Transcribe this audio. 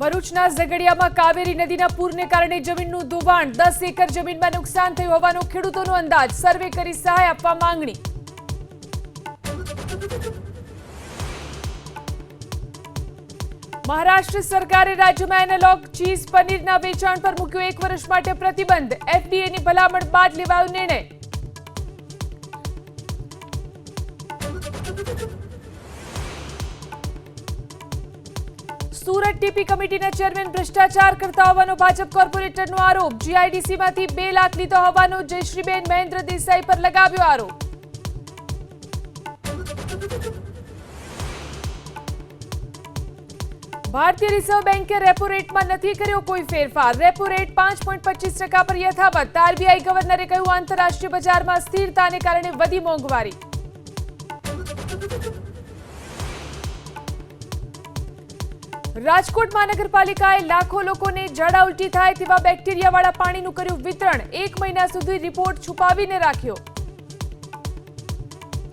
ભરૂચના ઝઘડિયામાં કાવેરી નદીના પૂરને કારણે જમીનનું ધોવાણ, 10 એકર જમીનમાં નુકસાન થયું હોવાનો ખેડૂતોનો અંદાજ, સર્વે કરી સહાય આપવા માંગણી. મહારાષ્ટ્ર સરકારે રાજ્યમાં એનાલોગ ચીઝ પનીરના વેચાણ પર મૂક્યો 1 વર્ષ માટે પ્રતિબંધ, એફડીએની ભલામણ બાદ લેવાયો નિર્ણય. સુરત ટીપી કમિટીના ચેરમેન ભ્રષ્ટાચાર કરતા હોવાનો ભાજપ કોર્પોરેટરનો આરોપ, જીઆઈડીસીમાંથી 2 લાખ લીધા હોવાનો જયશ્રીબેન મહેન્દ્ર દેસાઈ પર લગાવ્યો આરોપ. ભારતીય રિઝર્વ બેંકે રેપો રેટમાં નથી કર્યો કોઈ ફેરફાર, રેપો રેટ 5.25% પર યથાવત. આરબીઆઈ ગવર્નરે કહ્યું, આંતરરાષ્ટ્રીય બજારમાં સ્થિરતાને કારણે વધી મોંઘવારી. રાજકોટ મહાનગરપાલિકાએ લાખો લોકોને ઝાડા ઉલટી થાય તેવા બેક્ટેરિયાવાળા પાણીનું કર્યું વિતરણ, 1 મહિના સુધી રિપોર્ટ છુપાવીને રાખ્યો.